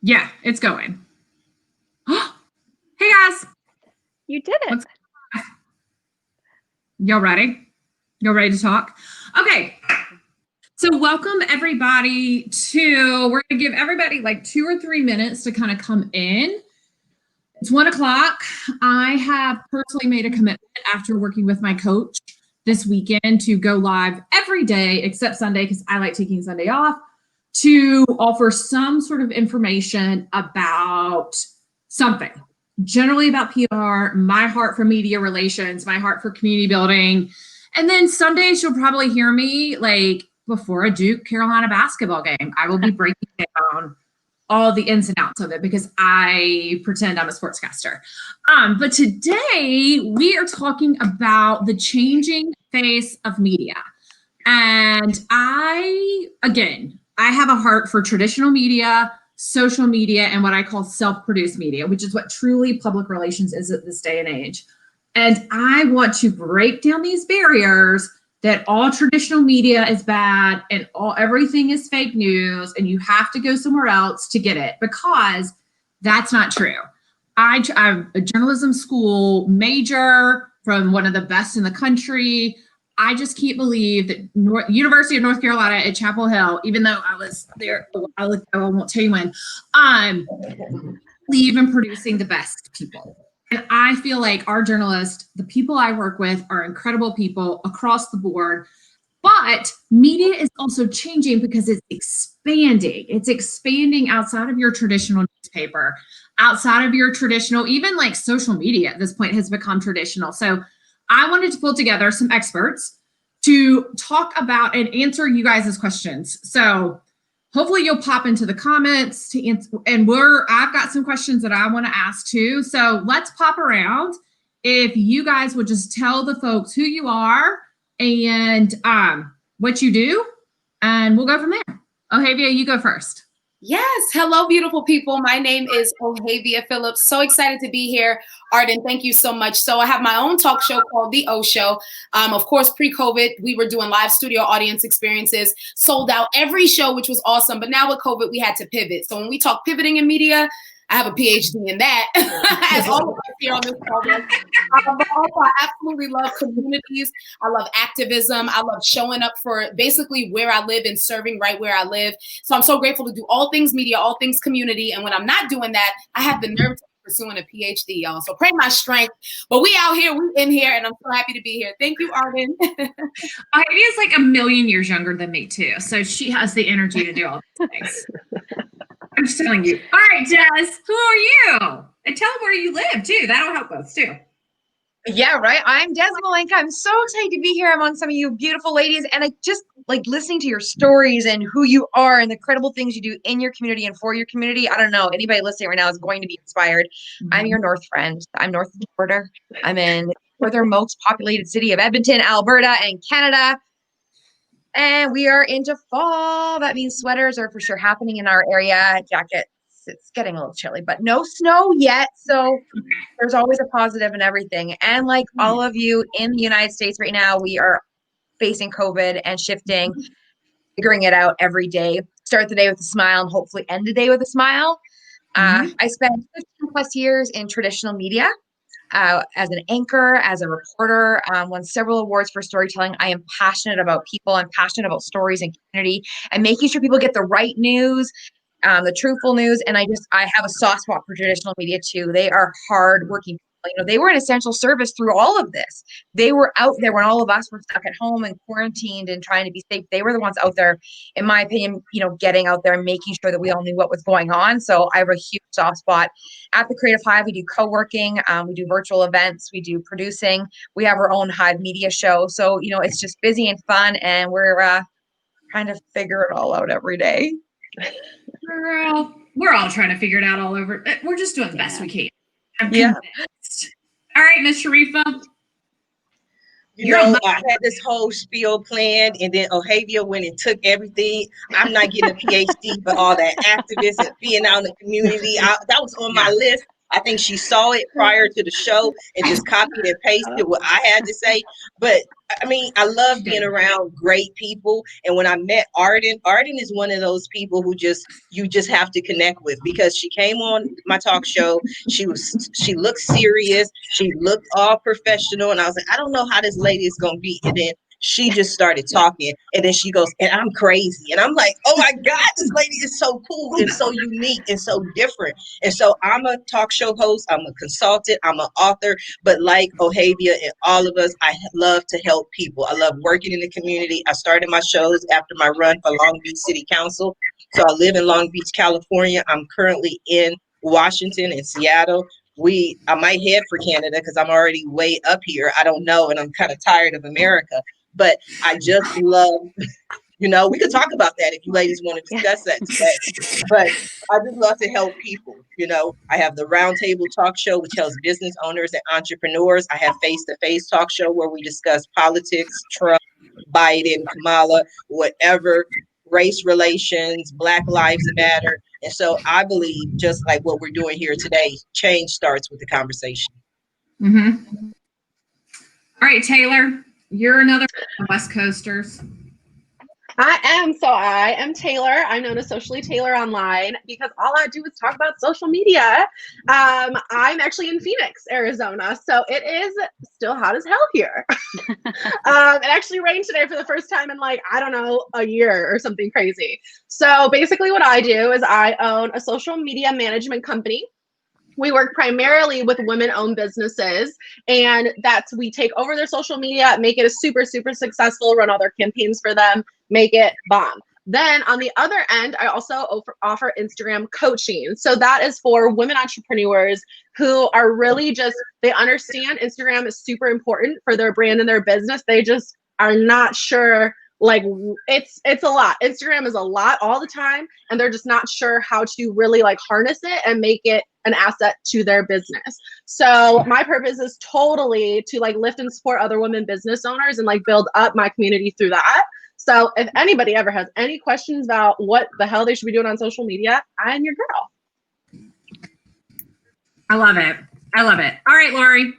Yeah, it's going. Hey guys. You did it. Y'all ready? Y'all ready to talk? Okay. So welcome everybody we're going to give everybody like 2 or 3 minutes to kind of come in. It's 1 o'clock. I have personally made a commitment after working with my coach this weekend to go live every day except Sunday, because I like taking Sunday off, to offer some sort of information about something, generally about PR, my heart for media relations, my heart for community building. And then Sundays, you'll probably hear me like before a Duke Carolina basketball game. I will be breaking down all the ins and outs of it because I pretend I'm a sportscaster. But today we are talking about the changing face of media. And I have a heart for traditional media, social media, and what I call self-produced media, which is what truly public relations is at this day and age. And I want to break down these barriers that all traditional media is bad and everything is fake news and you have to go somewhere else to get it, because that's not true. I'm a journalism school major from one of the best in the country. I just can't believe that University of North Carolina at Chapel Hill, even though I was there a while ago, I won't tell you when, believe in producing the best people. And I feel like our journalists, the people I work with, are incredible people across the board. But media is also changing because it's expanding. It's expanding outside of your traditional newspaper, outside of your traditional, even like social media at this point has become traditional. So I wanted to pull together some experts to talk about and answer you guys' questions. So hopefully you'll pop into the comments to answer, and I've got some questions that I want to ask too. So let's pop around. If you guys would just tell the folks who you are and what you do, and we'll go from there. Ohavia, you go first. Yes. Hello, beautiful people. My name is Ohavia Phillips. So excited to be here. Arden, thank you so much. So I have my own talk show called The O Show. Of course, pre-COVID, we were doing live studio audience experiences, sold out every show, which was awesome. But now with COVID, we had to pivot. So when we talk pivoting in media, I have a PhD in that, as all of us here on this program. But also, I absolutely love communities. I love activism. I love showing up for basically where I live and serving right where I live. So I'm so grateful to do all things media, all things community. And when I'm not doing that, I have the nerve to be pursuing a PhD, y'all. So pray my strength. But we out here, we in here, and I'm so happy to be here. Thank you, Arden. Ivy is like a million years younger than me too. So she has the energy to do all these things. I'm just telling you. All right, Dez, who are you? And tell them where you live too. That'll help us too. Yeah, right. I'm Dez Melenka. I'm so excited to be here among some of you beautiful ladies. And I just like listening to your stories and who you are and the incredible things you do in your community and for your community. I don't know. Anybody listening right now is going to be inspired. Mm-hmm. I'm your North friend. I'm north of the border. I'm in the northernmost populated city of Edmonton, Alberta, and Canada. And we are into fall. That means sweaters are for sure happening in our area. Jackets. It's getting a little chilly, but no snow yet. So there's always a positive in everything. And like all of you in the United States right now, we are facing COVID and shifting, figuring it out every day. Start the day with a smile and hopefully end the day with a smile. I spent 15 plus years in traditional media. As an anchor, as a reporter, won several awards for storytelling. I am passionate about people. I'm passionate about stories and community and making sure people get the right news, the truthful news. And I have a soft spot for traditional media too. They are hardworking people. You know, they were an essential service through all of this. They were out there when all of us were stuck at home and quarantined and trying to be safe. They were the ones out there, in my opinion, you know, getting out there and making sure that we all knew what was going on. So I have a huge soft spot. At the Creative Hive, we do co-working, we do virtual events, we do producing. We have our own Hive media show. So, you know, it's just busy and fun, and we're trying to figure it all out every day. Girl, we're all trying to figure it out all over. We're just doing the best we can. I'm convinced. All right, Miss Sharifah. You know, I had this whole spiel planned, and then Ohavia went and took everything. I'm not getting a PhD, but all that activism and being out in the community, that was on my list. I think she saw it prior to the show and just copied and pasted what I had to say. But I mean, I love being around great people. And when I met Arden is one of those people who you just have to connect with, because she came on my talk show. She looked serious. She looked all professional. And I was like, I don't know how this lady is going to be. And then she just started talking, and then she goes, and I'm crazy. And I'm like, oh my God, this lady is so cool and so unique and so different. And so I'm a talk show host, I'm a consultant, I'm an author, but like Ohavia and all of us, I love to help people. I love working in the community. I started my shows after my run for Long Beach City Council. So I live in Long Beach, California. I'm currently in Washington and Seattle. I might head for Canada because I'm already way up here. I don't know. And I'm kind of tired of America. But I just love, we could talk about that if you ladies want to discuss that today. But I just love to help people. I have the Roundtable Talk Show, which helps business owners and entrepreneurs. I have Face-to-Face Talk Show where we discuss politics, Trump, Biden, Kamala, whatever, race relations, Black Lives Matter. And so I believe, just like what we're doing here today, change starts with the conversation. Mm-hmm. All right, Taylor. You're another West Coasters. I am Taylor. I'm known as Socially Taylor online because all I do is talk about social media. I'm actually in Phoenix, Arizona, so it is still hot as hell here. It actually rained today for the first time in a year or something crazy. So basically what I do is I own a social media management company. We work primarily with women-owned businesses, and we take over their social media, make it a super, super successful, run all their campaigns for them, make it bomb. Then on the other end, I also offer Instagram coaching. So that is for women entrepreneurs who are really they understand Instagram is super important for their brand and their business. They just are not sure. It's a lot. Instagram is a lot all the time, and they're just not sure how to really harness it and make it an asset to their business. So my purpose is totally to lift and support other women business owners and build up my community through that. So if anybody ever has any questions about what the hell they should be doing on social media, I'm your girl. I love it. All right, Laurie.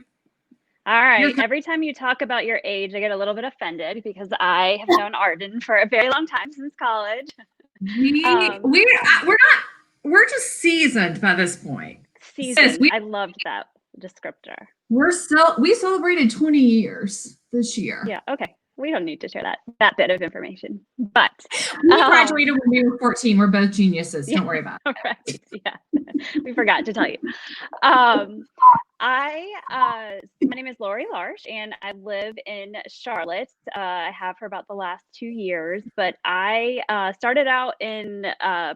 All right. Every time you talk about your age, I get a little bit offended because I have known Arden for a very long time, since college. We're just seasoned by this point. Seasoned. I loved that descriptor. We celebrated 20 years this year. Yeah. Okay. We don't need to share that bit of information, but we graduated when we were 14. We're both geniuses. Don't worry about it. Right. Yeah. We forgot to tell you. My name is Laurie Larsh, and I live in Charlotte. I have for about the last 2 years, but I started out in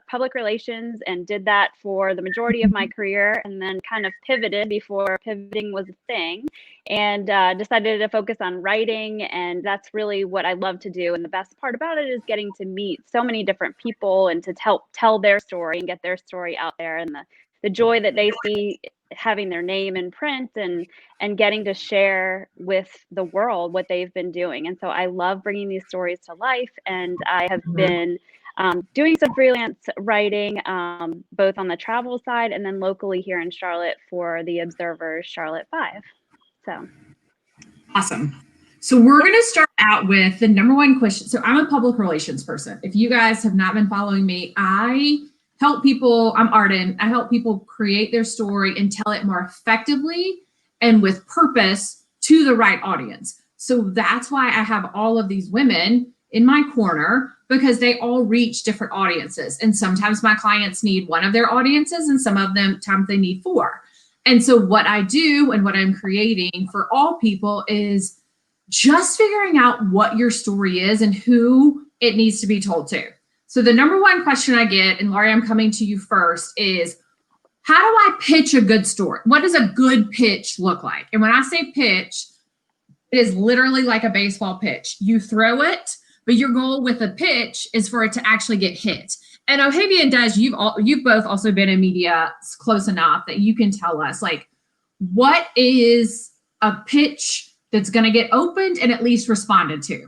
public relations and did that for the majority of my career, and then kind of pivoted before pivoting was a thing, and decided to focus on writing, and that's really what I love to do. And the best part about it is getting to meet so many different people and to tell their story and get their story out there, and the joy that they see having their name in print and getting to share with the world what they've been doing. And so I love bringing these stories to life, and I have been doing some freelance writing, both on the travel side and then locally here in Charlotte for the Observer's Charlotte 5. So awesome. So we're going to start out with the number one question. So I'm a public relations person. If you guys have not been following me, I help people. I'm Arden. I help people create their story and tell it more effectively and with purpose to the right audience. So that's why I have all of these women in my corner, because they all reach different audiences. And sometimes my clients need one of their audiences, and some of them times they need 4. And so what I do and what I'm creating for all people is just figuring out what your story is and who it needs to be told to. So the number one question I get, and Laurie, I'm coming to you first, is how do I pitch a good story? What does a good pitch look like? And when I say pitch, it is literally like a baseball pitch. You throw it, but your goal with a pitch is for it to actually get hit. And Ohavia and Dez, you've both also been in media close enough that you can tell us, what is a pitch that's going to get opened and at least responded to?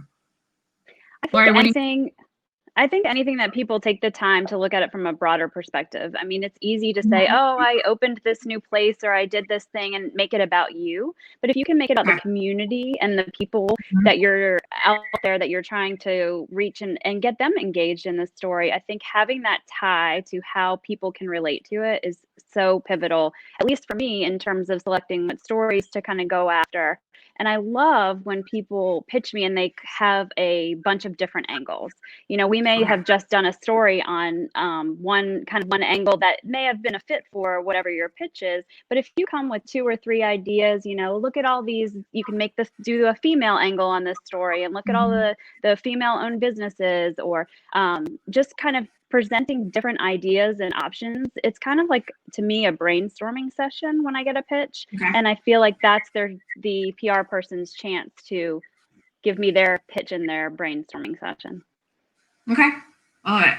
I I think anything that people take the time to look at it from a broader perspective. I mean, it's easy to say, oh, I opened this new place or I did this thing and make it about you. But if you can make it about the community and the people that you're out there that you're trying to reach and get them engaged in the story, I think having that tie to how people can relate to it is so pivotal, at least for me, in terms of selecting what stories to kind of go after. And I love when people pitch me and they have a bunch of different angles. You know, we may have just done a story on one angle that may have been a fit for whatever your pitch is. But if you come with 2 or 3 ideas, you know, look at all these, you can make this, do a female angle on this story and look at all the female-owned businesses, or just kind of presenting different ideas and options. It's kind of like, to me, a brainstorming session when I get a pitch. And I feel like that's the PR person's chance to give me their pitch in their brainstorming session. Okay. All right.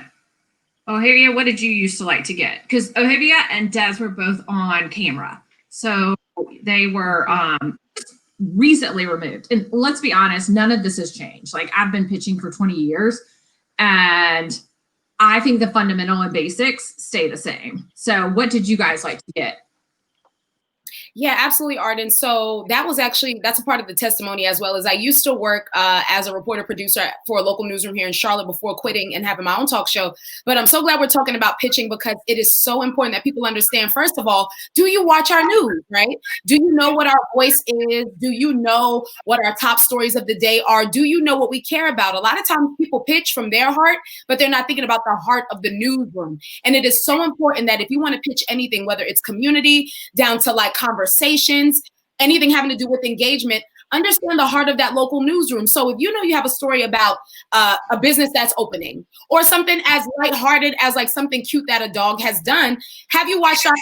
Ohavia, what did you used to like to get? Because Ohavia and Dez were both on camera. So they were recently removed. And let's be honest, none of this has changed. Like, I've been pitching for 20 years and I think the fundamental and basics stay the same. So what did you guys like to get? Yeah, absolutely, Arden. So that's a part of the testimony, as well as I used to work as a reporter producer for a local newsroom here in Charlotte before quitting and having my own talk show. But I'm so glad we're talking about pitching, because it is so important that people understand, first of all, do you watch our news, right? Do you know what our voice is? Do you know what our top stories of the day are? Do you know what we care about? A lot of times people pitch from their heart, but they're not thinking about the heart of the newsroom. And it is so important that if you want to pitch anything, whether it's community down to like conversations, anything having to do with engagement, understand the heart of that local newsroom. So if you know you have a story about a business that's opening, or something as lighthearted as like something cute that a dog has done, have you watched our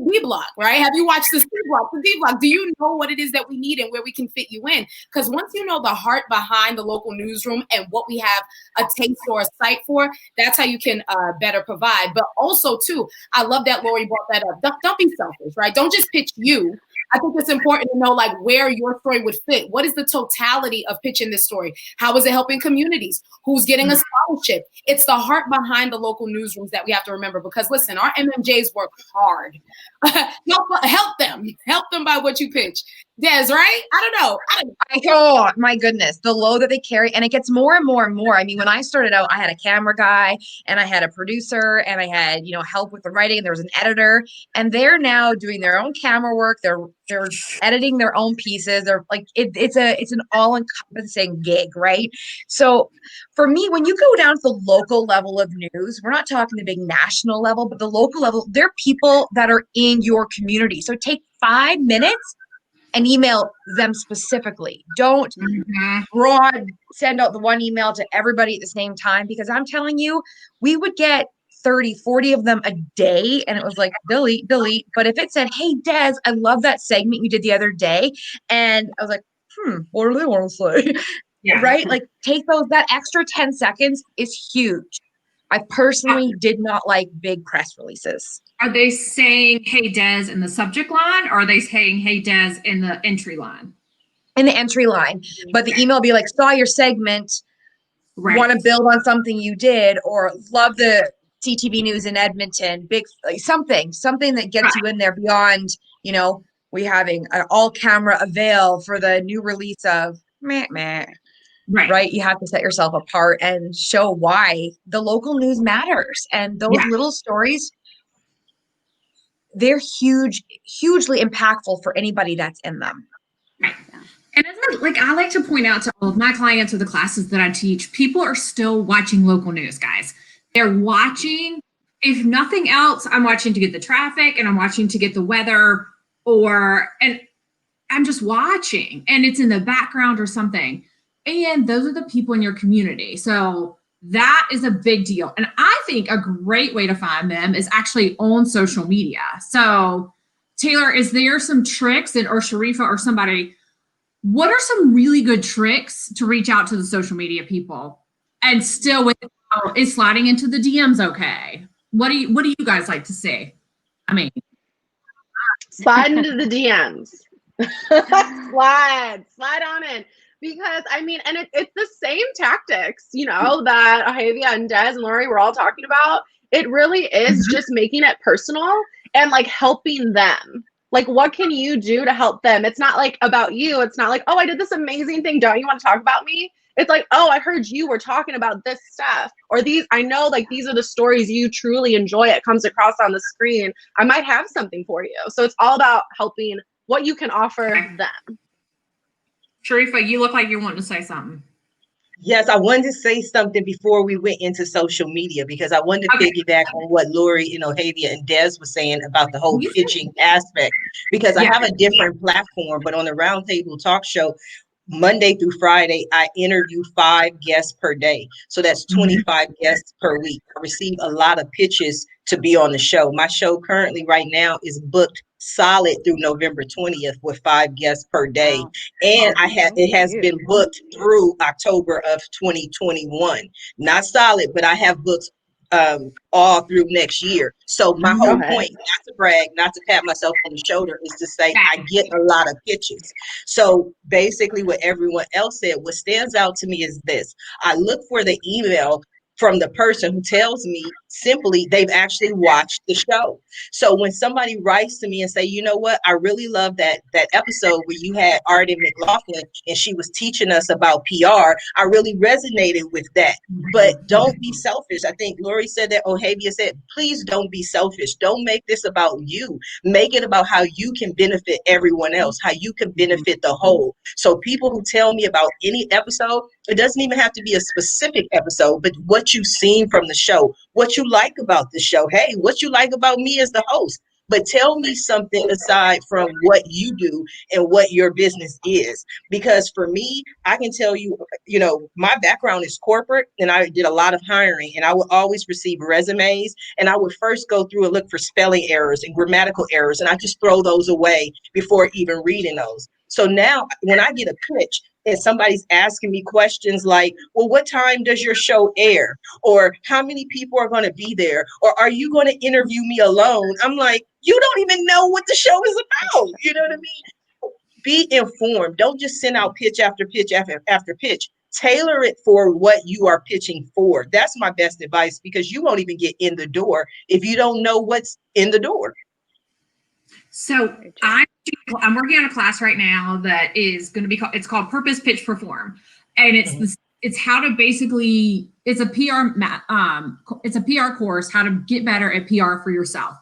B block, right? Have you watched the C block, the D block? Do you know what it is that we need and where we can fit you in? Because once you know the heart behind the local newsroom and what we have a taste or a sight for, that's how you can better provide. But also too, I love that Laurie brought that up. Don't be selfish, right? Don't just pitch you. I think it's important to know like where your story would fit. What is the totality of pitching this story? How is it helping communities? Who's getting a scholarship? It's the heart behind the local newsrooms that we have to remember, because listen, our MMJs work hard. Help them by what you pitch. Dez, right? I don't know. Oh my goodness, the load that they carry, and it gets more and more and more. I mean, when I started out, I had a camera guy and I had a producer and I had, help with the writing, and there was an editor, and they're now doing their own camera work. They're editing their own pieces. They're like, it's an all-encompassing gig, right? So for me, when you go down to the local level of news, we're not talking the big national level, but the local level, they're people that are in your community. So take 5 minutes and email them specifically. Don't send out the one email to everybody at the same time, because I'm telling you, we would get 30, 40 of them a day, and it was like, delete. But if it said, hey, Dez, I love that segment you did the other day, and I was like, what do they want to say? Yeah. Right? Like, take that extra 10 seconds is huge. I personally did not like big press releases. Are they saying, hey, Dez, in the subject line, or are they saying, hey, Dez, in the entry line? In the entry line. But the email be like, saw your segment, want to build on something you did, or love the CTV news in Edmonton, big, like something that gets you in there beyond, we having an all camera avail for the new release of meh. Right. You have to set yourself apart and show why the local news matters. And those little stories, they're hugely impactful for anybody that's in them. Right. And I like to point out to all of my clients or the classes that I teach, people are still watching local news, guys. They're watching, if nothing else, I'm watching to get the traffic and I'm watching to get the weather, and I'm just watching and it's in the background or something. And those are the people in your community. So that is a big deal. And I think a great way to find them is actually on social media. So Taylor, is there some tricks or Sharifah or somebody, what are some really good tricks to reach out to the social media people and still is sliding into the DMs okay? What do you guys like to say? I mean, slide into the DMs. slide on in. Because I mean, and it's the same tactics, that Ohavia and Dez and Laurie were all talking about. It really is just making it personal and like helping them. Like, what can you do to help them? It's not like about you. It's not like, oh, I did this amazing thing. Don't you want to talk about me? It's like, oh, I heard you were talking about this stuff. Or I know like these are the stories you truly enjoy. It comes across on the screen. I might have something for you. So it's all about helping what you can offer them. Sharifah, you look like you're wanting to say something. Yes, I wanted to say something before we went into social media because I wanted to piggyback on what Laurie and Ohavia and Dez was saying about the whole pitching aspect, because I have a different platform, but on the Roundtable Talk Show, Monday through Friday, I interview 5 guests per day. So that's 25 guests per week. I receive a lot of pitches to be on the show. My show currently right now is booked solid through November 20th with 5 guests per day. Wow. And it has been booked through October of 2021. Not solid, but I have booked all through next year. So my whole point, not to brag, not to pat myself on the shoulder, is to say I get a lot of pitches. So basically what everyone else said, what stands out to me is this. I look for the email from the person who tells me simply they've actually watched the show. So when somebody writes to me and say, you know what, I really love that episode where you had Arden McLaughlin and she was teaching us about PR, I really resonated with that. But don't be selfish. I think Laurie said that, Ohavia said, please don't be selfish. Don't make this about you. Make it about how you can benefit everyone else, how you can benefit the whole. So people who tell me about any episode, it doesn't even have to be a specific episode, but what you've seen from the show, what you like about the show. Hey, what you like about me as the host. But tell me something aside from what you do and what your business is. Because for me, I can tell you, my background is corporate and I did a lot of hiring, and I would always receive resumes and I would first go through and look for spelling errors and grammatical errors, and I just throw those away before even reading those. So now when I get a pitch and somebody's asking me questions like, well, what time does your show air? Or how many people are going to be there? Or are you going to interview me alone? I'm like, you don't even know what the show is about. You know what I mean? Be informed. Don't just send out pitch after pitch after pitch. Tailor it for what you are pitching for. That's my best advice, because you won't even get in the door if you don't know what's in the door. So I'm working on a class right now that is going to be it's called Purpose Pitch Perform, and it's how to basically, it's a PR course, how to get better at PR for yourself.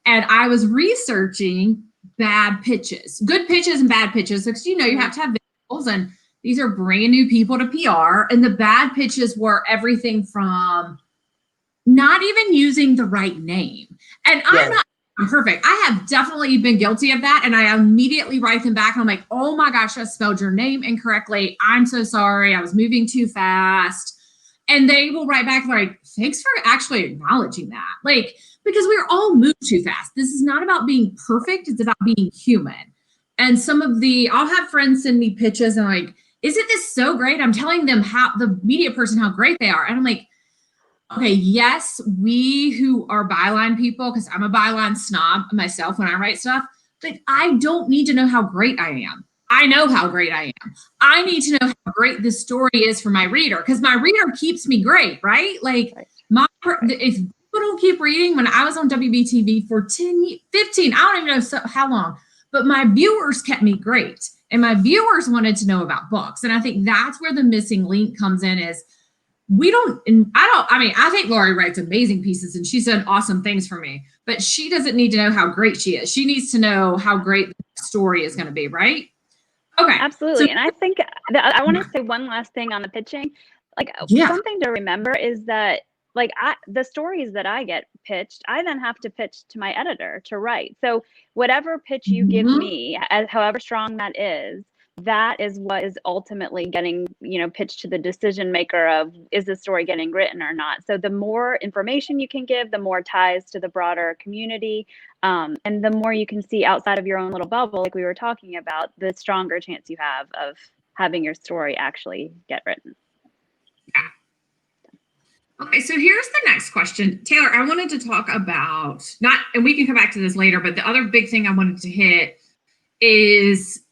And I was researching bad pitches, good pitches and bad pitches, because you have to have visuals, and these are brand new people to PR, and the bad pitches were everything from not even using the right name. And I'm not perfect. I have definitely been guilty of that. And I immediately write them back. And I'm like, oh my gosh, I spelled your name incorrectly. I'm so sorry. I was moving too fast. And they will write back like, thanks for actually acknowledging that. Like, because we're all moved too fast. This is not about being perfect. It's about being human. And I'll have friends send me pitches and like, isn't this so great? I'm telling them the media person, how great they are. And I'm like, okay, yes, we who are byline people, because I'm a byline snob myself when I write stuff, but I don't need to know how great I am. I know how great I am. I need to know how great this story is for my reader, because my reader keeps me great, right? Like, if people don't keep reading, when I was on WBTV for 10, 15, I don't even know how long, but my viewers kept me great. And my viewers wanted to know about books. And I think that's where the missing link comes in is, I think Laurie writes amazing pieces and she's done awesome things for me, but she doesn't need to know how great she is. She needs to know how great the story is going to be, right? Okay. Absolutely. And I think that I want to say one last thing on the pitching. Like, something to remember is that the stories that I get pitched, I then have to pitch to my editor to write. So whatever pitch you give me, however strong that is what is ultimately getting, pitched to the decision maker of, is the story getting written or not? So the more information you can give, the more ties to the broader community, and the more you can see outside of your own little bubble, like we were talking about, the stronger chance you have of having your story actually get written. Okay, so here's the next question. Taylor, I wanted to talk about, and we can come back to this later, but the other big thing I wanted to hit is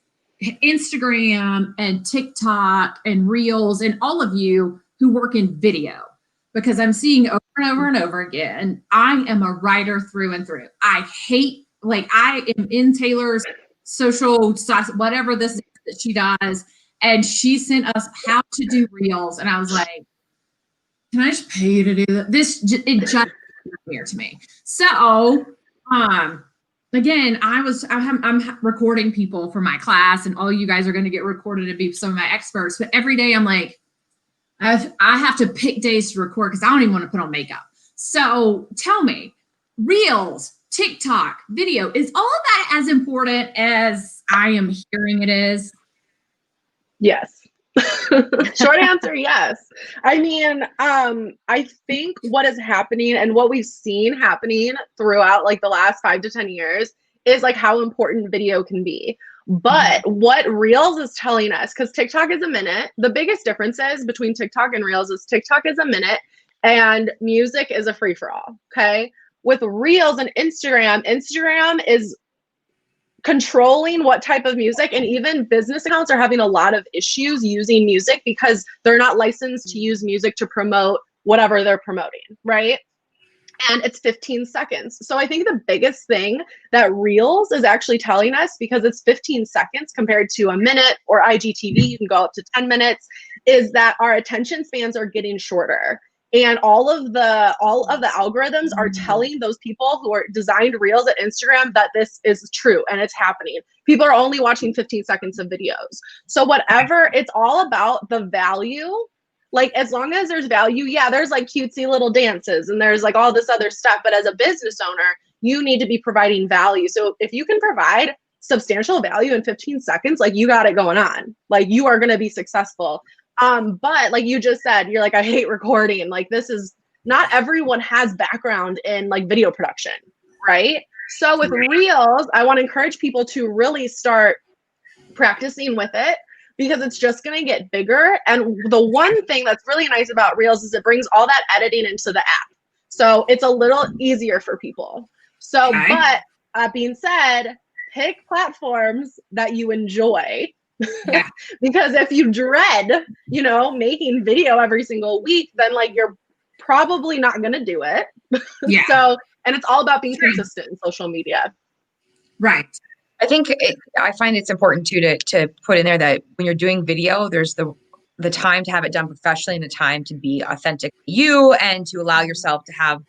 Instagram and TikTok and Reels and all of you who work in video, because I'm seeing over and over and over again, I am a writer through and through. I hate, like, I am in Taylor's social, whatever this is that she does, and she sent us how to do Reels, and I was like, can I just pay you to do that? It just weird to me. So, again, I'm recording people for my class, and all you guys are going to get recorded and be some of my experts. But every day I'm like, I have to pick days to record because I don't even want to put on makeup. So tell me, Reels, TikTok, video, is all of that as important as I am hearing it is? Yes. Short answer, yes. I mean, I think what is happening and what we've seen happening throughout like the last 5 to 10 years is like how important video can be. But what Reels is telling us, because TikTok is a minute, the biggest difference is between TikTok and Reels is TikTok is a minute and music is a free-for-all, okay? With Reels and Instagram is controlling what type of music, and even business accounts are having a lot of issues using music because they're not licensed to use music to promote whatever they're promoting, right? And it's 15 seconds. So I think the biggest thing that Reels is actually telling us, because it's 15 seconds compared to a minute, or IGTV, you can go up to 10 minutes, is that our attention spans are getting shorter. And all of the algorithms are telling those people who are designed Reels at Instagram that this is true and it's happening. People are only watching 15 seconds of videos. So whatever, it's all about the value. Like, as long as there's value, yeah, there's like cutesy little dances and there's like all this other stuff. But as a business owner, you need to be providing value. So if you can provide substantial value in 15 seconds, like, you got it going on. Like, you are going to be successful. But like you just said, you're like, I hate recording. Like, this is not everyone has background in like video production, right? So with Reels, I want to encourage people to really start practicing with it, because it's just going to get bigger. And the one thing that's really nice about Reels is it brings all that editing into the app. So it's a little easier for people. So, but that being said, pick platforms that you enjoy. Yeah. Because if you dread, making video every single week, then like you're probably not going to do it. Yeah. So, and it's all about being consistent in social media. Right. I think I find it's important too to put in there that when you're doing video, there's the time to have it done professionally and the time to be authentic to you and to allow yourself to have,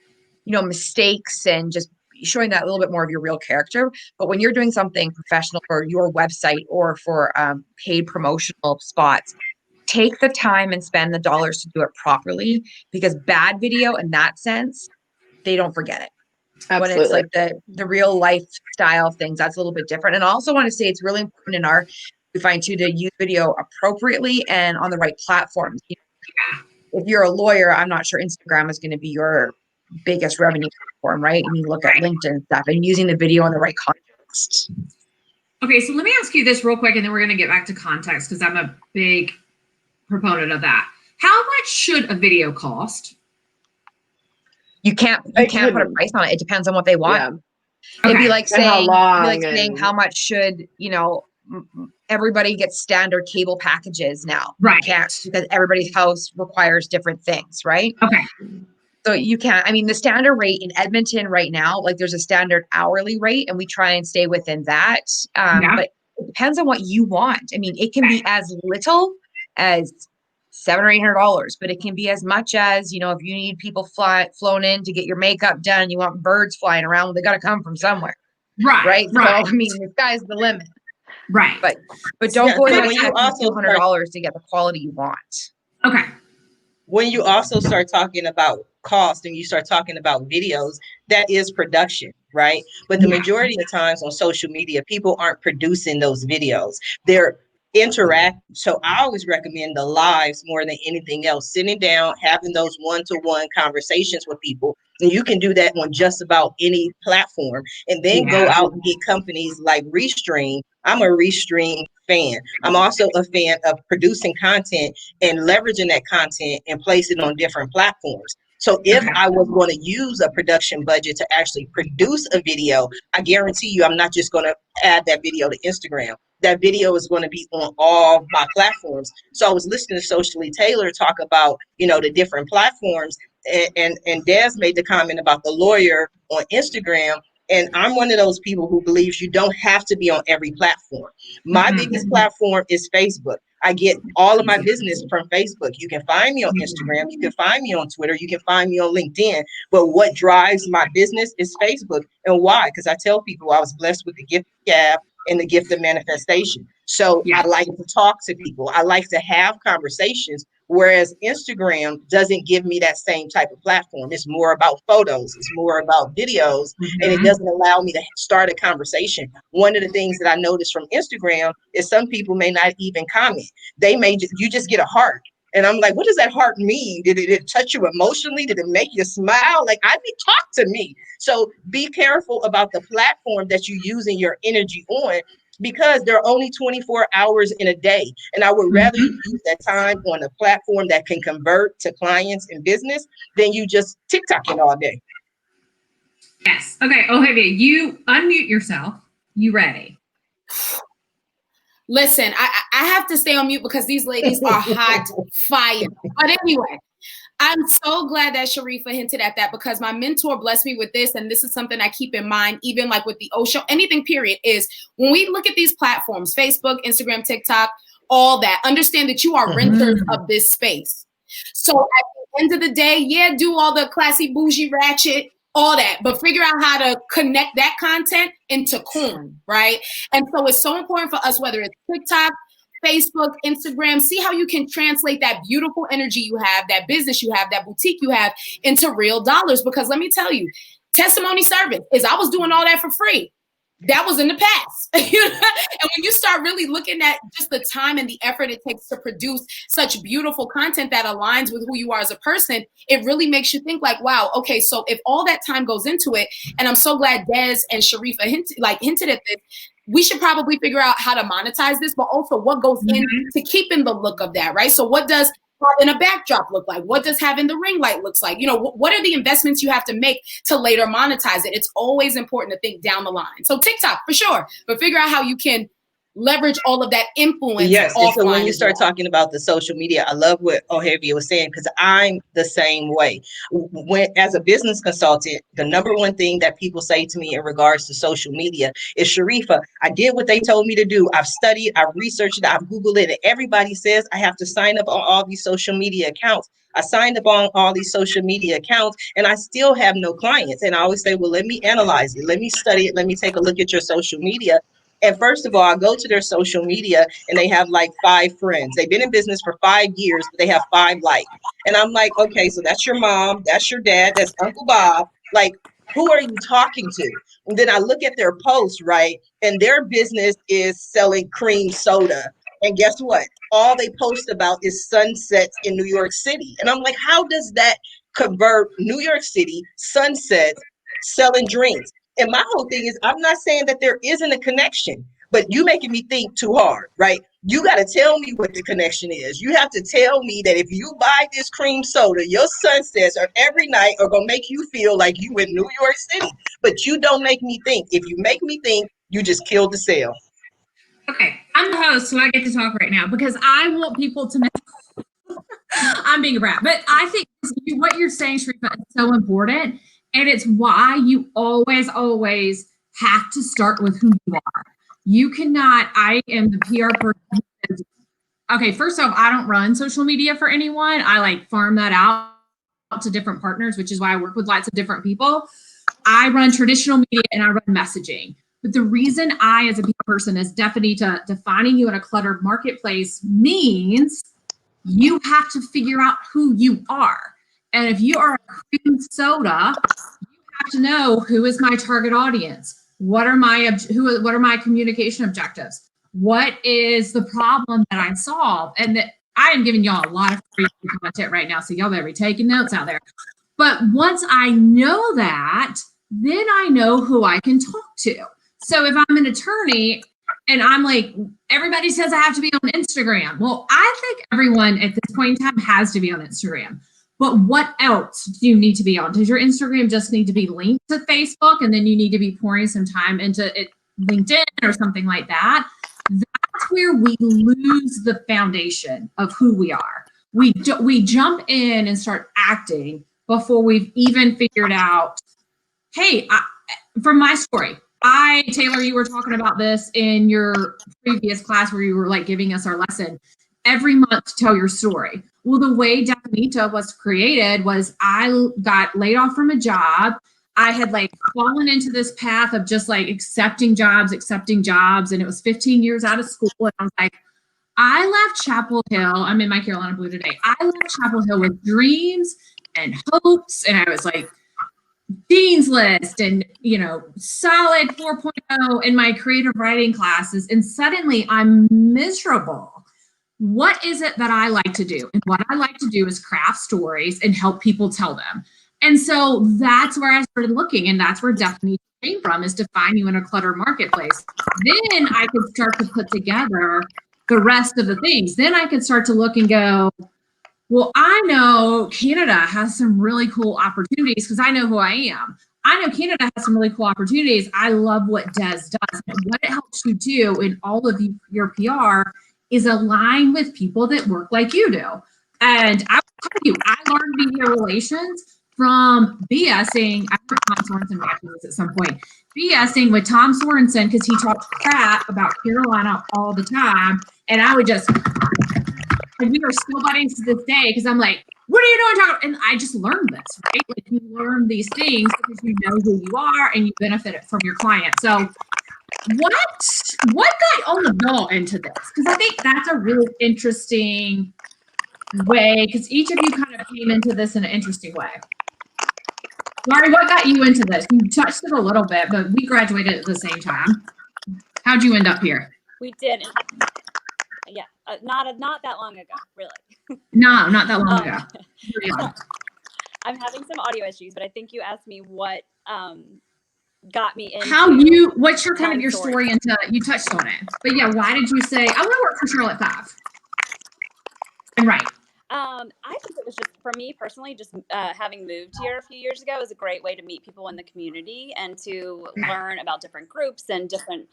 mistakes and just showing that a little bit more of your real character. But when you're doing something professional for your website or for paid promotional spots, take the time and spend the dollars to do it properly, because bad video in that sense, they don't forget it. Absolutely. When it's like the real lifestyle things, that's a little bit different. And I also want to say it's really important we find too, to use video appropriately and on the right platforms. If you're a lawyer, I'm not sure Instagram is going to be your biggest revenue platform, right? And you look at LinkedIn and stuff, and using the video in the right context. Okay, so let me ask you this real quick, and then we're going to get back to context, because I'm a big proponent of that. How much should a video cost? You can't put a price on it. It depends on what they want. Yeah. It'd be like saying, how much should, everybody gets standard cable packages now. Right. You can't, because everybody's house requires different things, right? Okay. So you can't, the standard rate in Edmonton right now, like there's a standard hourly rate, and we try and stay within that. But it depends on what you want. It can be as little as $700 or $800, but it can be as much as, if you need people flown in to get your makeup done, you want birds flying around, they got to come from somewhere. Right. So, the sky's the limit. Right. But don't go in like $200 to get the quality you want. Okay. When you also start talking about cost and you start talking about videos, that is production, right? But the majority of times on social media, people aren't producing those videos. They're interact. So I always recommend the lives more than anything else, sitting down, having those one-to-one conversations with people. And you can do that on just about any platform, and then go out and get companies like Restream. I'm a Restream fan. I'm also a fan of producing content and leveraging that content and placing it on different platforms. So if I was going to use a production budget to actually produce a video, I guarantee you I'm not just going to add that video to Instagram. that video is going to be on all my platforms. So I was listening to Socially Taylor talk about, the different platforms, and Dez made the comment about the lawyer on Instagram. And I'm one of those people who believes you don't have to be on every platform. My biggest platform is Facebook. I get all of my business from Facebook. You can find me on Instagram. You can find me on Twitter. You can find me on LinkedIn. But what drives my business is Facebook. And why? Because I tell people I was blessed with the gift of gab and the gift of manifestation. So I like to talk to people. I like to have conversations. Whereas Instagram doesn't give me that same type of platform. It's more about photos. It's more about videos. And it doesn't allow me to start a conversation. One of the things that I noticed from Instagram is some people may not even comment. They may you just get a heart. And I'm like, what does that heart mean? Did it touch you emotionally? Did it make you smile? Like, talk to me. So be careful about the platform that you're using your energy on, because there are only 24 hours in a day. And I would rather you use that time on a platform that can convert to clients and business than you just TikToking all day. Yes. Okay. Ohavia, you unmute yourself. You ready? Listen, I have to stay on mute because these ladies are hot fire. But anyway, I'm so glad that Sharifah hinted at that, because my mentor blessed me with this. And this is something I keep in mind, even like with the O Show, anything period, is when we look at these platforms, Facebook, Instagram, TikTok, all that, understand that you are renters of this space. So at the end of the day, do all the classy, bougie, ratchet, all that, but figure out how to connect that content into coin, right? And so it's so important for us, whether it's TikTok, Facebook, Instagram, see how you can translate that beautiful energy you have, that business you have, that boutique you have into real dollars. Because let me tell you, testimony service is I was doing all that for free. That was in the past. And when you start really looking at just the time and the effort it takes to produce such beautiful content that aligns with who you are as a person, it really makes you think like, wow, okay, so if all that time goes into it, and I'm so glad Dez and Sharifah hinted at this, we should probably figure out how to monetize this, but also what goes into keeping the look of that, right? So what does having a backdrop look like? What does having the ring light looks like? What are the investments you have to make to later monetize it? It's always important to think down the line. So TikTok for sure, but figure out how you can leverage all of that influence. Yes, and so when you start well. talking about the social media, I love what Ohavia was saying, because I'm the same way. When, as a business consultant, the number one thing that people say to me in regards to social media is, Sharifah, I did what they told me to do. I've studied, I've researched it, I've Googled it, and everybody says I have to sign up on all these social media accounts. I signed up on all these social media accounts and I still have no clients. And I always say, well, let me analyze it. Let me study it. Let me take a look at your social media. And first of all, I go to their social media and they have like 5 friends. They've been in business for 5 years, but they have 5 likes. And I'm like, okay, so that's your mom, that's your dad, that's Uncle Bob. Like, who are you talking to? And then I look at their posts, right? And their business is selling cream soda. And guess what? All they post about is sunsets in New York City. And I'm like, how does that convert New York City, sunsets, selling drinks? And my whole thing is, I'm not saying that there isn't a connection, but you making me think too hard, right? You got to tell me what the connection is. You have to tell me that if you buy this cream soda, your sunsets are every night are going to make you feel like you in New York City. But you don't make me think. If you make me think, you just killed the sale. Okay, I'm the host, so I get to talk right now because I want people to know I'm being a brat. But I think what you're saying, Sharifah, is so important. And it's why you always have to start with who you are. You cannot, I am the PR person. Okay, first off, I don't run social media for anyone. I like farm that out to different partners, which is why I work with lots of different people. I run traditional media and I run messaging. But the reason I, as a PR person, is Definita, defining you in a cluttered marketplace means you have to figure out who you are. And if you are a cream soda, you have to know who is my target audience. What are my communication objectives? What is the problem that I solve? And that I am giving y'all a lot of free content right now, so y'all better be taking notes out there. But once I know that, then I know who I can talk to. So if I'm an attorney and I'm like, everybody says I have to be on Instagram. Well, I think everyone at this point in time has to be on Instagram. But what else do you need to be on? Does your Instagram just need to be linked to Facebook and then you need to be pouring some time into it, LinkedIn or something like that? that's where we lose the foundation of who we are. We jump in and start acting before we've even figured out, hey, from my story, Taylor, you were talking about this in your previous class where you were like giving us our lesson. Every month, tell your story. Well, the way Definita was created was I got laid off from a job. I had like fallen into this path of just like accepting jobs. And it was 15 years out of school. And I was like, I left Chapel Hill. I'm in my Carolina Blue today. I left Chapel Hill with dreams and hopes. And I was like, Dean's List and, solid 4.0 in my creative writing classes. And suddenly I'm miserable. What is it that I like to do? And what I like to do is craft stories and help people tell them. And so that's where I started looking. And that's where Definita came from, is to find you in a clutter marketplace. Then I could start to put together the rest of the things. Then I could start to look and go, well, I know Canada has some really cool opportunities because I know who I am. I know Canada has some really cool opportunities. I love what Dez does. And what it helps you do in all of your PR is align with people that work like you do. And I will tell you, I learned media relations from BSing. I heard Tom Sorensen watching this at some point. BSing with Tom Sorensen because he talked crap about Carolina all the time. And I would just, and we are still buddies to this day because I'm like, what are you doing? And I just learned this, right? Like you learn these things because you know who you are and you benefit it from your client. So what got on the ball into this? Because I think that's a really interesting way, because each of you kind of came into this in an interesting way. Laurie, what got you into this? You touched it a little bit, but we graduated at the same time. How'd you end up here? We did. Yeah, not that long ago, really. No, not that long ago. I'm having some audio issues, but I think you asked me what got me into what's your kind of your story into, you touched on it, but yeah, why did you say I want to work for Charlotte 5? And right. I think it was just, for me personally, just having moved here a few years ago is a great way to meet people in the community and to learn about different groups and different,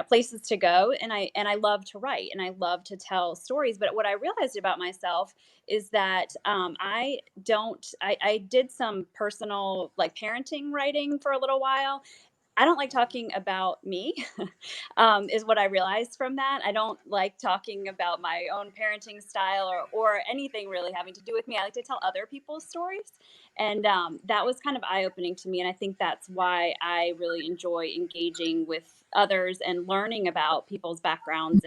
places to go. And I love to write and I love to tell stories. But what I realized about myself is that I did some personal like parenting writing for a little while. I don't like talking about me, is what I realized from that. I don't like talking about my own parenting style or anything really having to do with me. I like to tell other people's stories. And that was kind of eye-opening to me. And I think that's why I really enjoy engaging with others and learning about people's backgrounds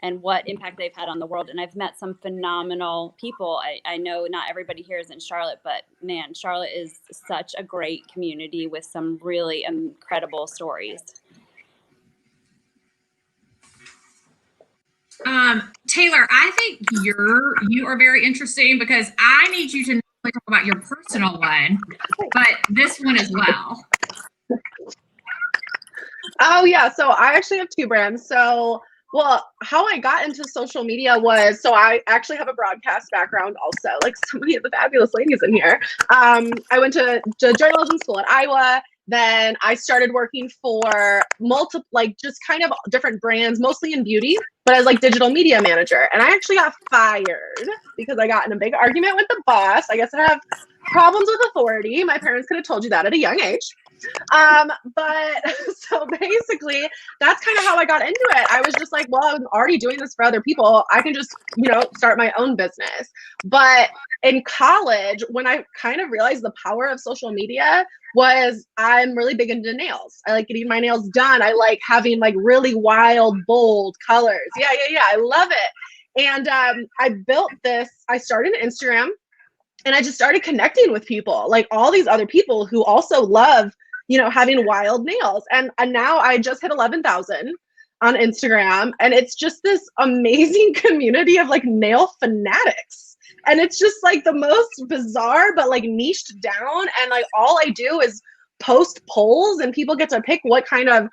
and what impact they've had on the world. And I've met some phenomenal people. I know not everybody here is in Charlotte, but man, Charlotte is such a great community with some really incredible stories. Taylor, I think you are very interesting because I need you to not only talk about your personal one, but this one as well. Oh yeah, so I actually have 2 brands. So, well, how I got into social media was, so I actually have a broadcast background also, like so many of the fabulous ladies in here. I went to journalism school at Iowa. Then I started working for just kind of different brands, mostly in beauty, but as like digital media manager. And I actually got fired because I got in a big argument with the boss. I guess I have problems with authority. My parents could have told you that at a young age. But so basically that's kind of how I got into it. I was just like, well, I'm already doing this for other people. I can just, start my own business. But in college, when I kind of realized the power of social media was I'm really big into nails. I like getting my nails done. I like having like really wild, bold colors. Yeah. I love it. And I built this, I started an Instagram and I just started connecting with people, like all these other people who also love, having wild nails. And now I just hit 11,000 on Instagram. And it's just this amazing community of like nail fanatics. And it's just like the most bizarre, but like niched down. And like all I do is post polls and people get to pick what kind of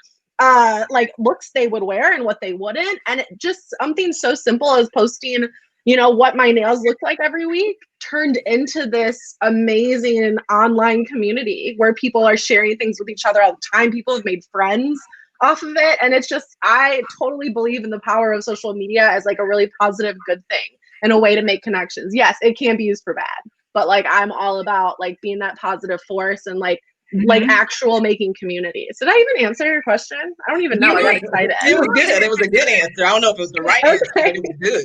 like looks they would wear and what they wouldn't. And it just something so simple as posting, what my nails look like every week turned into this amazing online community where people are sharing things with each other all the time. People have made friends off of it. And it's just, I totally believe in the power of social media as like a really positive, good thing and a way to make connections. Yes, it can be used for bad, but like I'm all about like being that positive force and like actual making communities. Did I even answer your question? I don't even know. I got excited. It was good. It was a good answer. I don't know if it was the right answer, but it was good.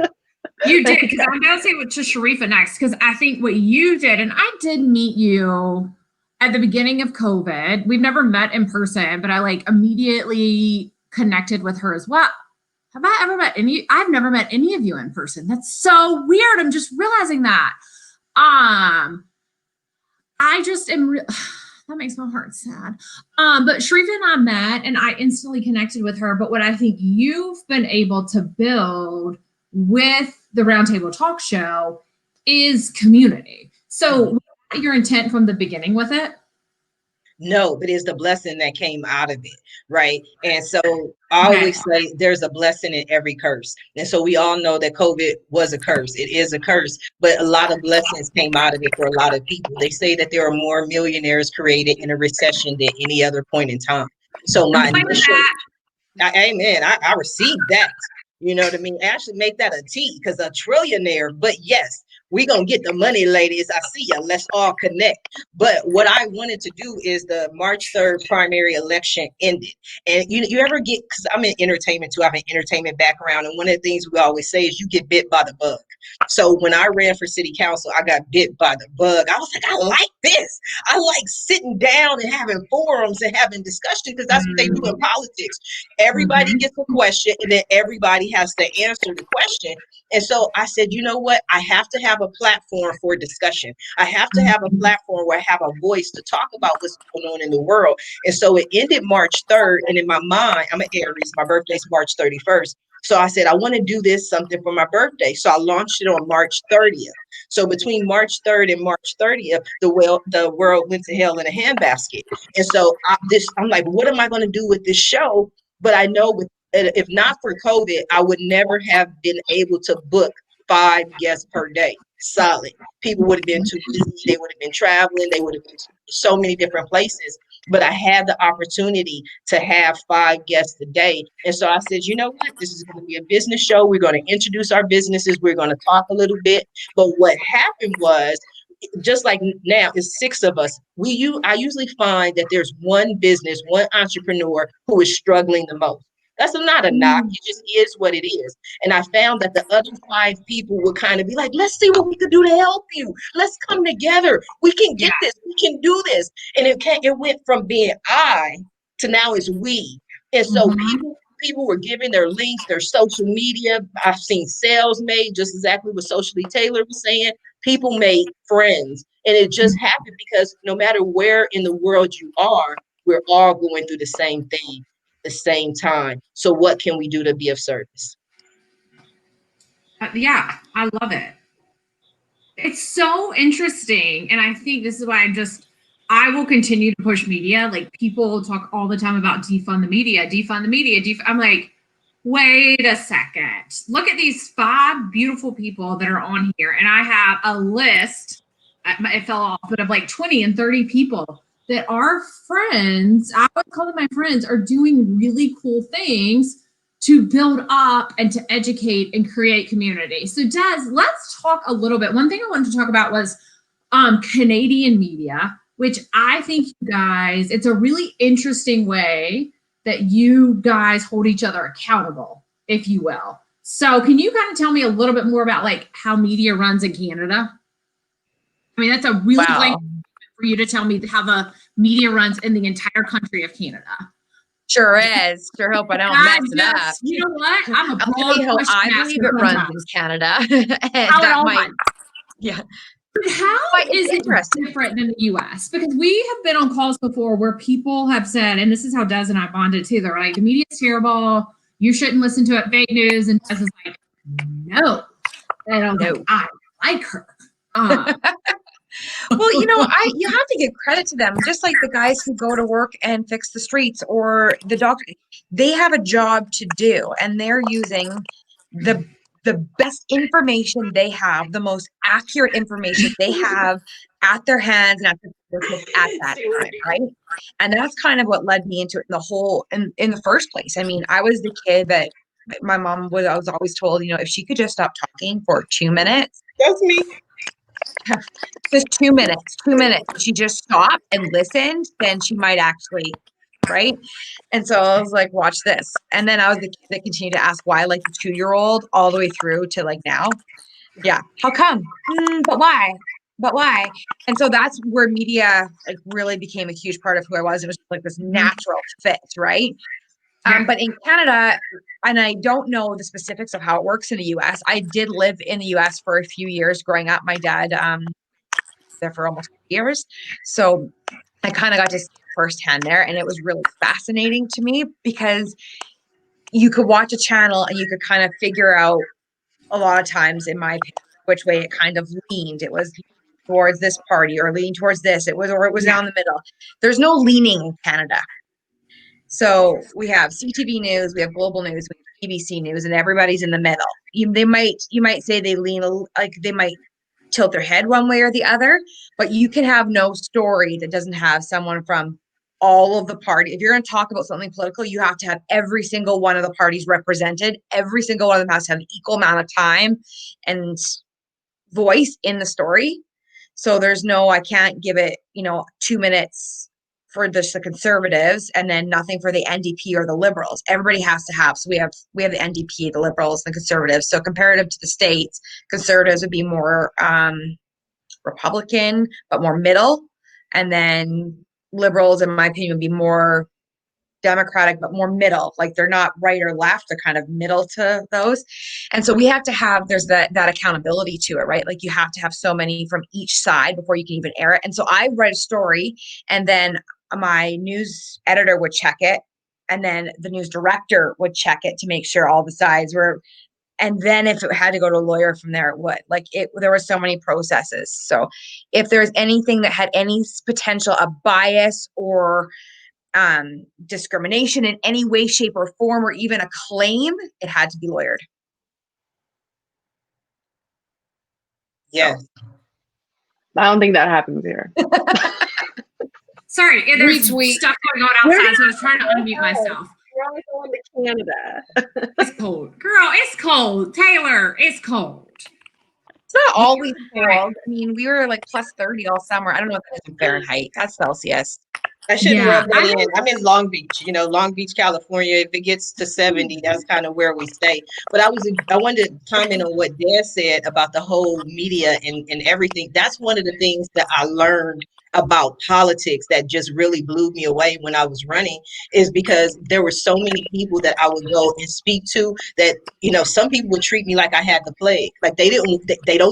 You did, because I'm going to say to Sharifah next, because I think what you did, and I did meet you at the beginning of COVID. We've never met in person, but I like immediately connected with her as well. Have I ever met any? I've never met any of you in person. That's so weird. I'm just realizing that. I just am. That makes my heart sad. But Sharifah and I met, and I instantly connected with her. But what I think you've been able to build with the Roundtable Talk Show is community. So, was that your intent from the beginning with it? No, but it's the blessing that came out of it, right? And so I always say there's a blessing in every curse. And so we all know that COVID was a curse. It is a curse, but a lot of blessings came out of it for a lot of people. They say that there are more millionaires created in a recession than any other point in time. So my initial, amen, I received that. You know what I mean? Actually make that a T, because a trillionaire, but yes, we gonna get the money, ladies. I see ya. Let's all connect. But what I wanted to do is the March 3rd primary election ended. And you ever get, because I'm in entertainment too, I have an entertainment background. And one of the things we always say is you get bit by the bug. So when I ran for city council, I got bit by the bug. I was like, I like this. I like sitting down and having forums and having discussion, because that's what they do in politics. Everybody gets a question and then everybody has to answer the question. And so I said, you know what? I have to have a platform for discussion. I have to have a platform where I have a voice to talk about what's going on in the world. And so it ended March 3rd. And in my mind, I'm an Aries. My birthday's March 31st. So I said, I want to do this something for my birthday. So I launched it on March 30th. So between March 3rd and March 30th, the world went to hell in a handbasket. And so I'm like, what am I going to do with this show? But I know if not for COVID, I would never have been able to book 5 guests per day. Solid. People would have been too busy. They would have been traveling. They would have been so many different places. But I had the opportunity to have 5 guests a day. And so I said, you know what? This is going to be a business show. We're going to introduce our businesses. We're going to talk a little bit. But what happened was, just like now, it's 6 of us. I usually find that there's one business, one entrepreneur who is struggling the most. That's not a knock. It just is what it is. And I found that the other 5 people would kind of be like, let's see what we could do to help you. Let's come together. We can get this. We can do this. And it went from being I to now it's we. And so people were giving their links, their social media. I've seen sales made, just exactly what Socially Taylor was saying. People made friends. And it just happened because no matter where in the world you are, we're all going through the same thing at the same time. So what can we do to be of service? Yeah, I love it. It's so interesting. And I think this is why I will continue to push media. Like, people talk all the time about defund the media, defund the media. I'm like, wait a second. Look at these 5 beautiful people that are on here. And I have a list, it fell off, but of like 20 and 30 people that are friends. I would call them my friends, are doing really cool things to build up and to educate and create community. So Dez, let's talk a little bit. One thing I wanted to talk about was Canadian media, which I think you guys, it's a really interesting way that you guys hold each other accountable, if you will. So can you kind of tell me a little bit more about like how media runs in Canada? I mean, that's a really blank for you to tell me how the media runs in the entire country of Canada. Sure is. Sure hope I don't mess it up. You know what? I'm a I'll tell you how I believe it runs in Canada. Yeah. How is it different than the US? Because we have been on calls before where people have said, and this is how Dez and I bonded too, they're like, the media is terrible, you shouldn't listen to it, fake news. And Dez is like, no. And I'm like, I like her. Well, you have to give credit to them, just like the guys who go to work and fix the streets, or the doctor. They have a job to do, and they're using the best information they have, the most accurate information they have at their hands and at their at that time, right? And that's kind of what led me into it in the first place. I mean, I was the kid that my mom I was always told, if she could just stop talking for 2 minutes, That's me. just 2 minutes, she just stopped and listened, then she might actually, right? And so I was like, watch this. And then I was the kid that continued to ask why, like the 2-year-old, all the way through to like now. Yeah. How come? But why? But why? And so that's where media like really became a huge part of who I was. It was like this natural fit, right? But in Canada, and I don't know the specifics of how it works in the US. I did live in the US for a few years growing up. My dad there for almost 2 years. So I kind of got to see firsthand there. And it was really fascinating to me because you could watch a channel and you could kind of figure out a lot of times, in my opinion, which way it kind of leaned. It was towards this party or leaning towards this. It was down the middle. There's no leaning in Canada. So we have CTV News, we have Global News, we have BBC News, and everybody's in the middle. You might say they lean, like they might tilt their head one way or the other, but you can have no story that doesn't have someone from all of the party. If you're going to talk about something political, you have to have every single one of the parties represented. Every single one of them has to have an equal amount of time and voice in the story. So I can't give it, 2 minutes for the Conservatives and then nothing for the NDP or the Liberals. Everybody has to have. So we have the NDP, the Liberals, the Conservatives. So comparative to the States, Conservatives would be more Republican, but more middle. And then Liberals, in my opinion, would be more Democratic, but more middle. Like they're not right or left, they're kind of middle to those. And so we have to have, there's that accountability to it, right? Like you have to have so many from each side before you can even air it. And so I write a story and then my news editor would check it. And then the news director would check it to make sure all the sides were, and then if it had to go to a lawyer from there, it would. There were so many processes. So if there's anything that had any potential of bias or discrimination in any way, shape, or form, or even a claim, it had to be lawyered. Yes. I don't think that happens here. Sorry, there's Retweet. stuff going on outside, so I was trying to unmute myself. We're only going to Canada. It's cold. Girl, it's cold. Taylor, it's cold. It's not always cold. I mean, we were like plus 30 all summer. I don't know if that's in Fahrenheit. That's Celsius. I shouldn't Yeah. rub that in. I'm in Long Beach, Long Beach, California. If it gets to 70, that's kind of where we stay. But I wanted to comment on what Dez said about the whole media and everything. That's one of the things that I learned about politics that just really blew me away when I was running, is because there were so many people that I would go and speak to that, some people would treat me like I had the plague. Like they don't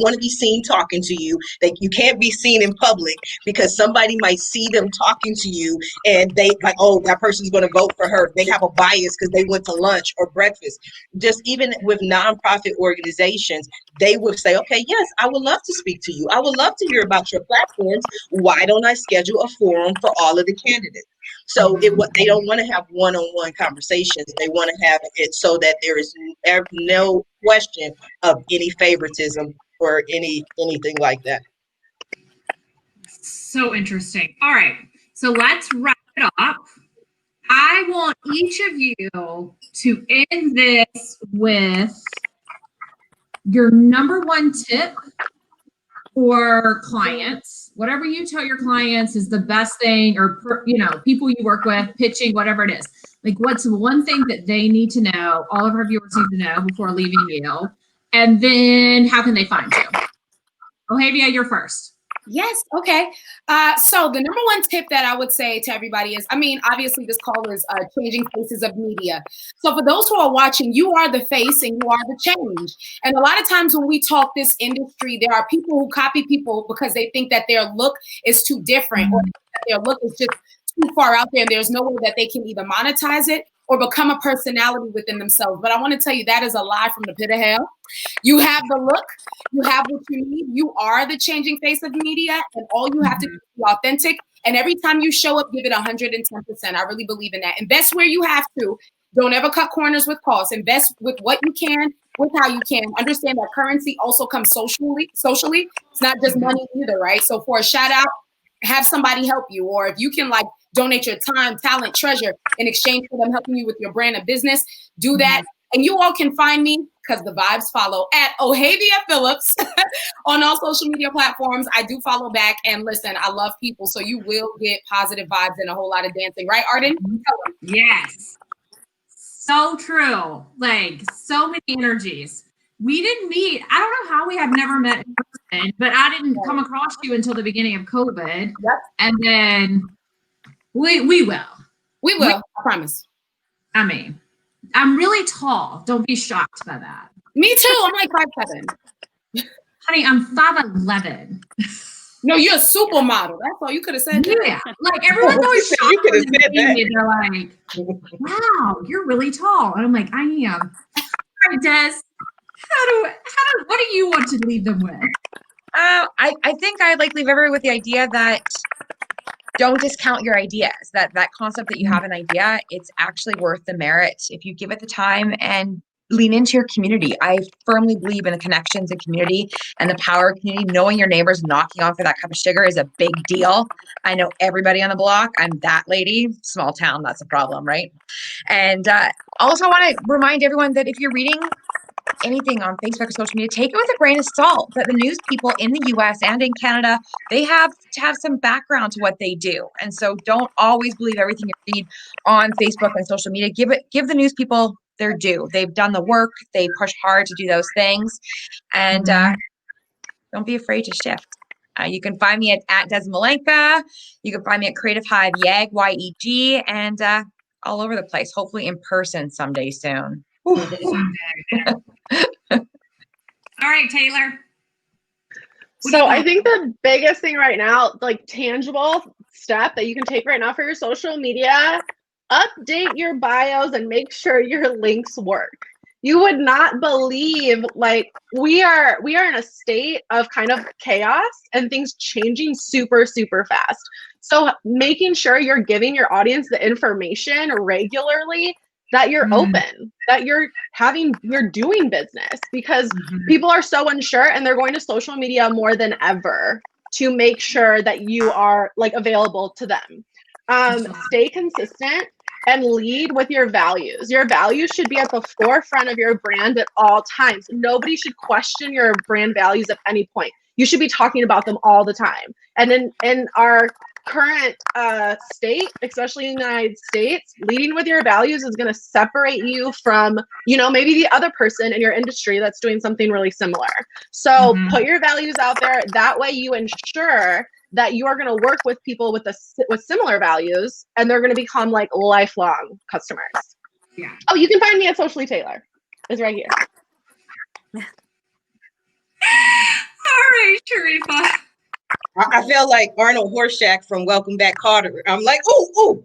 want to be seen talking to you. You can't be seen in public because somebody might see them talking to you and they like, oh, that person's going to vote for her. They have a bias because they went to lunch or breakfast. Just even with nonprofit organizations, they would say, okay, yes, I would love to speak to you. I would love to hear about your platforms. Why don't I schedule a forum for all of the candidates? So they don't want to have one-on-one conversations. They want to have it so that there is no question of any favoritism or anything like that. So interesting. All right. So let's wrap it up. I want each of you to end this with your number one tip for clients. Whatever you tell your clients is the best thing, or people you work with, pitching, whatever it is. Like, what's one thing that they need to know, all of our viewers need to know before leaving you? And then how can they find you? Ohavia, you're first. Yes. Okay. So the number one tip that I would say to everybody is, obviously this call is changing faces of media. So for those who are watching, you are the face and you are the change. And a lot of times when we talk this industry, there are people who copy people because they think that their look is too different or that their look is just too far out there and there's no way that they can either monetize it or become a personality within themselves. But I want to tell you that is a lie from the pit of hell. You have the look, you have what you need. You are the changing face of media, and all you have to do is be authentic. And every time you show up, give it 110%. I really believe in that. Invest where you have to. Don't ever cut corners with costs. Invest with what you can, with how you can. Understand that currency also comes socially. It's not just money either, right? So for a shout out, have somebody help you, or if you can like donate your time, talent, treasure in exchange for them helping you with your brand and business, do that. And you all can find me, because the vibes follow, at Ohavia Phillips on all social media platforms. I do follow back, and listen, I love people, so you will get positive vibes and a whole lot of dancing, right, Arden? Yes. So true. Like, so many energies. We didn't meet. I don't know how we have never met in person, but I didn't come across you until the beginning of COVID. Yep. And then we will. We will, I promise. I mean, I'm really tall. Don't be shocked by that. Me too. I'm like 5'7". Honey, I'm 5'11". No, you're a supermodel. That's all. You could have said that. Yeah. Like, everyone's always shocked. You could have when said they that. see me. They're like, wow, you're really tall. And I'm like, I am. All right, Des, what do you want to leave them with? I think I'd like to leave everyone with the idea that don't discount your ideas. That concept that you have an idea, it's actually worth the merit if you give it the time and lean into your community. I firmly believe in the connections and community and the power of community. Knowing your neighbors knocking on for that cup of sugar is a big deal. I know everybody on the block. I'm that lady. Small town, that's a problem, right? And also I want to remind everyone that if you're reading anything on Facebook or social media, take it with a grain of salt. That the news people in the US and in Canada, they have to have some background to what they do. And so don't always believe everything you read on Facebook and social media. Give the news people their due. They've done the work. They push hard to do those things. And don't be afraid to shift. You can find me at Dez Melenka. You can find me at Creative Hive YEG, YEG, and all over the place, hopefully in person someday soon. All right, Taylor. So I think the biggest thing right now, like tangible step that you can take right now for your social media, update your bios and make sure your links work. You would not believe, like, we are in a state of kind of chaos and things changing super, super fast. So making sure you're giving your audience the information regularly, that you're open, that you're doing business, because people are so unsure and they're going to social media more than ever to make sure that you are like available to them. Stay consistent and lead with your values. Your values should be at the forefront of your brand at all times. Nobody should question your brand values at any point. You should be talking about them all the time. And in our current state, especially in the United States, leading with your values is going to separate you from, maybe the other person in your industry that's doing something really similar. So put your values out there. That way you ensure that you are going to work with people with similar values, and they're going to become like lifelong customers. Yeah. Oh, you can find me at Socially Taylor. It's right here. All right, Sharifah. I felt like Arnold Horshack from Welcome Back, Carter. I'm like, oh,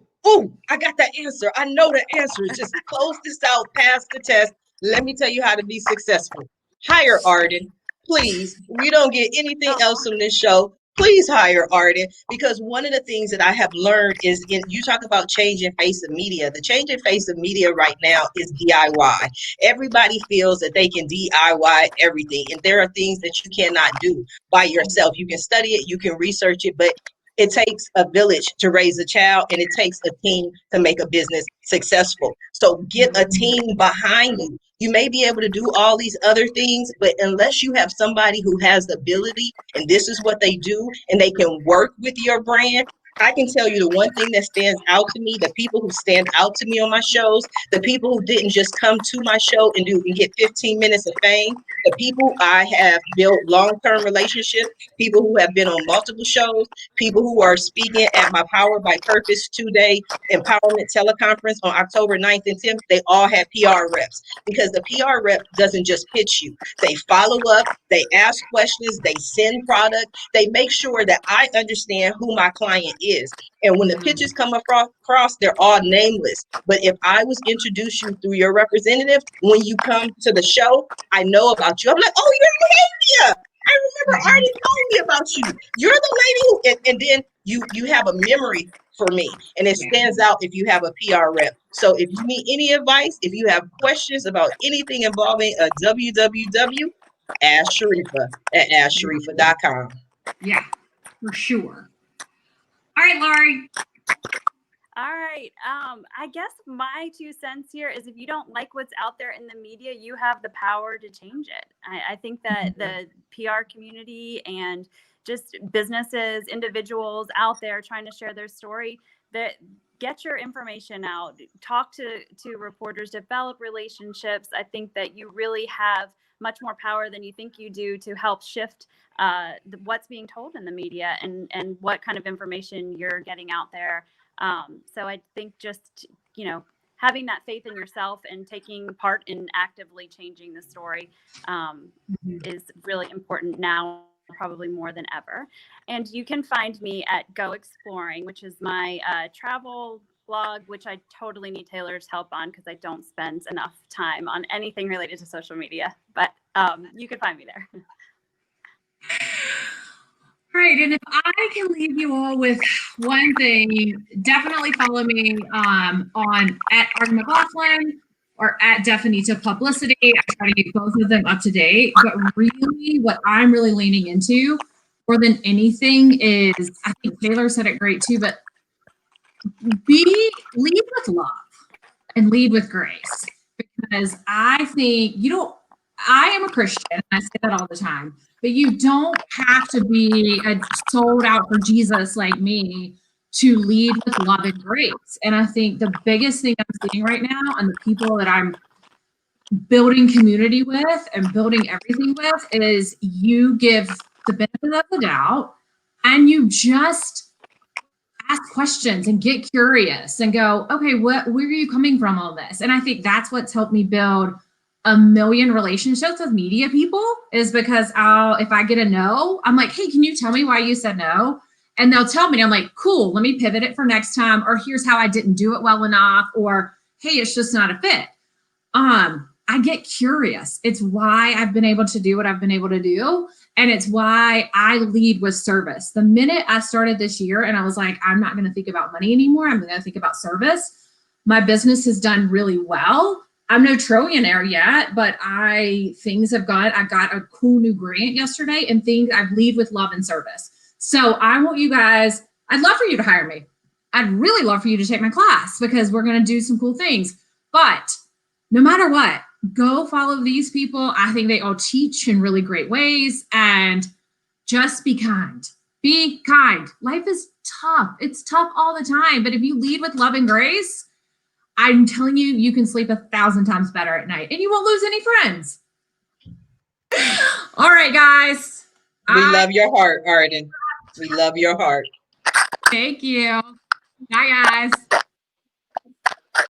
I got that answer. I know the answer. Just close this out, pass the test. Let me tell you how to be successful. Hire Arden, please. We don't get anything else from this show. Please hire Arden, because one of the things that I have learned is you talk about changing face of media. The changing face of media right now is DIY. Everybody feels that they can DIY everything, and there are things that you cannot do by yourself. You can study it, you can research it, but it takes a village to raise a child, and it takes a team to make a business successful. So get a team behind you. You may be able to do all these other things, but unless you have somebody who has the ability and this is what they do and they can work with your brand, I can tell you the one thing that stands out to me, the people who stand out to me on my shows, the people who didn't just come to my show and get 15 minutes of fame, the people I have built long-term relationships, people who have been on multiple shows, people who are speaking at my Power by Purpose 2-day empowerment teleconference on October 9th and 10th, they all have PR reps, because the PR rep doesn't just pitch you. They follow up, they ask questions, they send product, they make sure that I understand who my client is. And when the pitches come across, they're all nameless. But if I was introduced you through your representative, when you come to the show, I know about you. I'm like, oh, you're Ohavia. I remember Arden told me about you. You're the lady who, and then you have a memory for me. And it stands out if you have a PR rep. So if you need any advice, if you have questions about anything involving a www, ask Sharifah at AskSharifah.com. Yeah, for sure. All right, Laurie. All right. I guess my 2 cents here is if you don't like what's out there in the media, you have the power to change it. I think that the PR community and just businesses, individuals out there trying to share their story, that get your information out, talk to reporters, develop relationships. I think that you really have much more power than you think you do to help shift what's being told in the media and what kind of information you're getting out there. So I think just, having that faith in yourself and taking part in actively changing the story is really important now, probably more than ever. And you can find me at Go Exploring, which is my travel blog, which I totally need Taylor's help on because I don't spend enough time on anything related to social media. But you can find me there. Right, and if I can leave you all with one thing, definitely follow me on at Arden McLaughlin or at Definita Publicity. I try to get both of them up to date. But really, what I'm really leaning into more than anything is, I think Taylor said it great too, but lead with love and lead with grace. Because I think I am a Christian, and I say that all the time, but you don't have to be sold out for Jesus like me to lead with love and grace. And I think the biggest thing I'm seeing right now and the people that I'm building community with and building everything with is you give the benefit of the doubt and you just ask questions and get curious and go, okay, where are you coming from all this? And I think that's what's helped me build a million relationships with media people is because if I get a no, I'm like, hey, can you tell me why you said no? And they'll tell me, I'm like, cool, let me pivot it for next time. Or here's how I didn't do it well enough. Or, hey, it's just not a fit. I get curious. It's why I've been able to do what I've been able to do. And it's why I lead with service. The minute I started this year and I was like, I'm not going to think about money anymore. I'm going to think about service. My business has done really well. I'm no trillionaire yet, but I got a cool new grant yesterday and I lead with love and service. So I want you guys, I'd love for you to hire me. I'd really love for you to take my class because we're going to do some cool things. But no matter what, go follow these people. I think they all teach in really great ways and just be kind. Be kind. Life is tough. It's tough all the time. But if you lead with love and grace, I'm telling you, you can sleep 1,000 times better at night and you won't lose any friends. All right, guys. We love your heart, Arden. We love your heart. Thank you. Bye, guys.